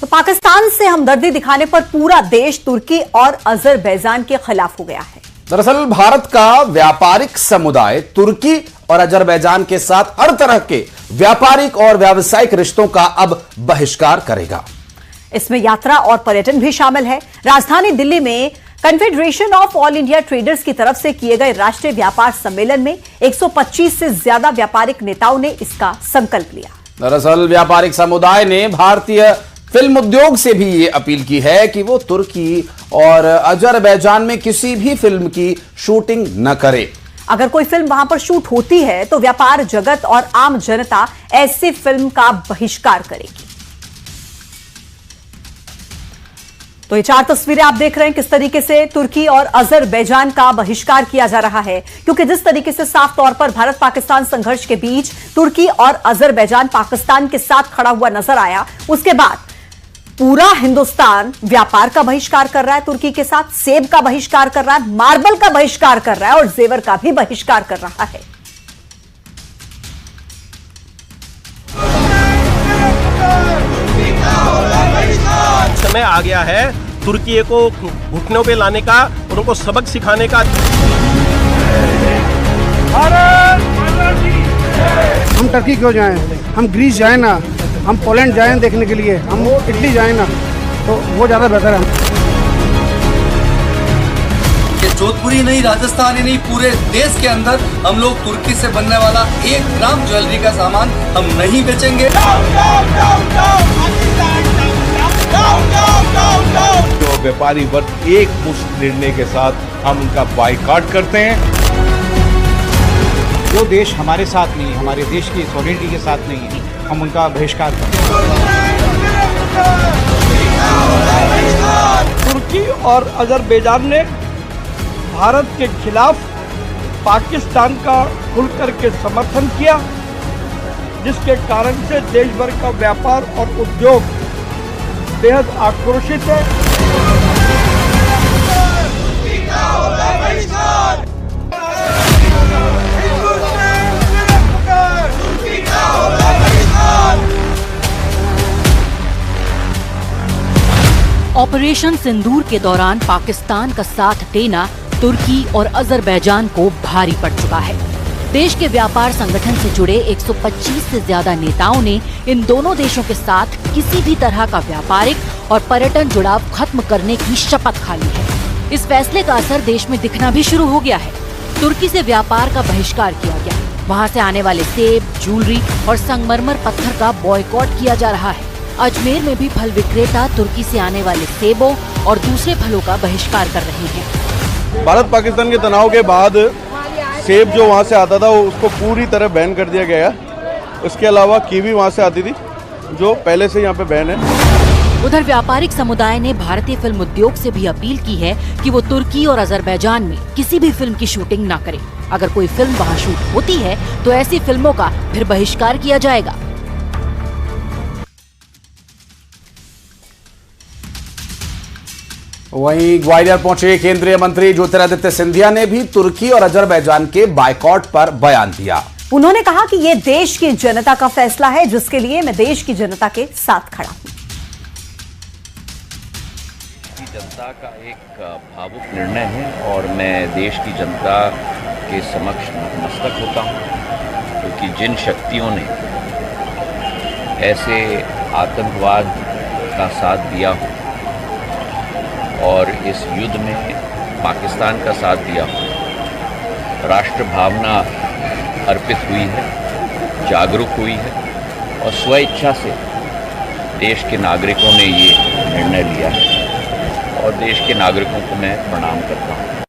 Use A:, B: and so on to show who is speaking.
A: तो पाकिस्तान से हमदर्दी दिखाने पर पूरा देश तुर्की और अजरबैजान के खिलाफ हो गया है।
B: दरअसल भारत का व्यापारिक समुदाय तुर्की और अजरबैजान के साथ हर तरह के व्यापारिक और व्यावसायिक रिश्तों का अब बहिष्कार करेगा।
A: इसमें यात्रा और पर्यटन भी शामिल है। राजधानी दिल्ली में confederation of all India traders की तरफ से किए गए राष्ट्रीय व्यापार सम्मेलन में 125 से ज्यादा व्यापारिक नेताओं ने इसका संकल्प लिया।
B: दरअसल व्यापारिक समुदाय ने भारतीय फिल्म उद्योग से भी ये अपील की है कि वो तुर्की और अजरबैजान में किसी भी फिल्म की शूटिंग न करे।
A: अगर कोई फिल्म वहां पर शूट होती है तो व्यापार जगत और आम जनता ऐसी फिल्म का बहिष्कार करेगी। तो ये 4 तस्वीरें आप देख रहे हैं किस तरीके से तुर्की और अजरबैजान का बहिष्कार किया जा रहा है, क्योंकि जिस तरीके से साफ तौर पर भारत पाकिस्तान संघर्ष के बीच तुर्की और अजरबैजान पाकिस्तान के साथ खड़ा हुआ नजर आया, उसके बाद पूरा हिंदुस्तान व्यापार का बहिष्कार कर रहा है तुर्की के साथ, सेब का बहिष्कार कर रहा है, मार्बल का बहिष्कार कर रहा है और जेवर का भी बहिष्कार कर रहा है।
C: समय आ गया है तुर्की को घुटनों पे लाने का और उनको सबक सिखाने का।
D: हम टर्की क्यों जाएं? हम ग्रीस जाएं ना, हम पोलैंड जाएं देखने के लिए, हम इटली जाएं ना, तो वो ज़्यादा बेहतर है।
E: ये जोधपुरी नहीं, राजस्थान ही नहीं, पूरे देश के अंदर हम लोग तुर्की से बनने वाला 1 ग्राम ज्वेलरी का सामान हम नहीं बेचेंगे।
F: जो व्यापारी वर्ग एक मुश्त निर्णय के साथ हम उनका बायकॉट करते हैं।
G: जो देश हमारे साथ नहीं, हमारे देश की सॉलिडिटी के साथ नहीं है, हम उनका बहिष्कार करते हैं।
H: तुर्की और अजरबैजान ने भारत के खिलाफ पाकिस्तान का खुल करके समर्थन किया, जिसके कारण से देश भर का व्यापार और उद्योग बेहद आक्रोशित है।
I: ऑपरेशन सिंदूर के दौरान पाकिस्तान का साथ देना तुर्की और अजरबैजान को भारी पड़ चुका है। देश के व्यापार संगठन से जुड़े 125 से ज्यादा नेताओं ने इन दोनों देशों के साथ किसी भी तरह का व्यापारिक और पर्यटन जुड़ाव खत्म करने की शपथ खा ली है। इस फैसले का असर देश में दिखना भी शुरू हो गया है। तुर्की से व्यापार का बहिष्कार किया गया, वहाँ से आने वाले सेब, ज्वेलरी और संगमरमर पत्थर का बॉयकॉट किया जा रहा है। अजमेर में भी फल विक्रेता तुर्की से आने वाले सेबों और दूसरे फलों का बहिष्कार कर रहे हैं।
F: भारत पाकिस्तान के तनाव के बाद सेब जो वहाँ से आता था वो उसको पूरी तरह बैन कर दिया गया। इसके अलावा कीवी वहाँ से आती थी जो पहले से यहाँ पे बैन है।
I: उधर व्यापारिक समुदाय ने भारतीय फिल्म उद्योग से भी अपील की है कि वो तुर्की और अजरबैजान में किसी भी फिल्म की शूटिंग न करे। अगर कोई फिल्म वहाँ शूट होती है तो ऐसी फिल्मों का फिर बहिष्कार किया जाएगा।
B: वहीं ग्वालियर पहुंचे केंद्रीय मंत्री ज्योतिरादित्य सिंधिया ने भी तुर्की और अजरबैजान के बायकॉट पर बयान दिया।
A: उन्होंने कहा कि ये देश की जनता का फैसला है, जिसके लिए मैं देश की जनता के साथ खड़ा हूं।
J: जनता का एक भावुक निर्णय है और मैं देश की जनता के समक्ष नतमस्तक होता हूं, क्योंकि जिन शक्तियों ने ऐसे आतंकवाद का साथ दिया हो और इस युद्ध में पाकिस्तान का साथ दिया हो, राष्ट्र भावना अर्पित हुई है, जागरूक हुई है और स्वेच्छा से देश के नागरिकों ने ये निर्णय लिया है और देश के नागरिकों को मैं प्रणाम करता हूँ।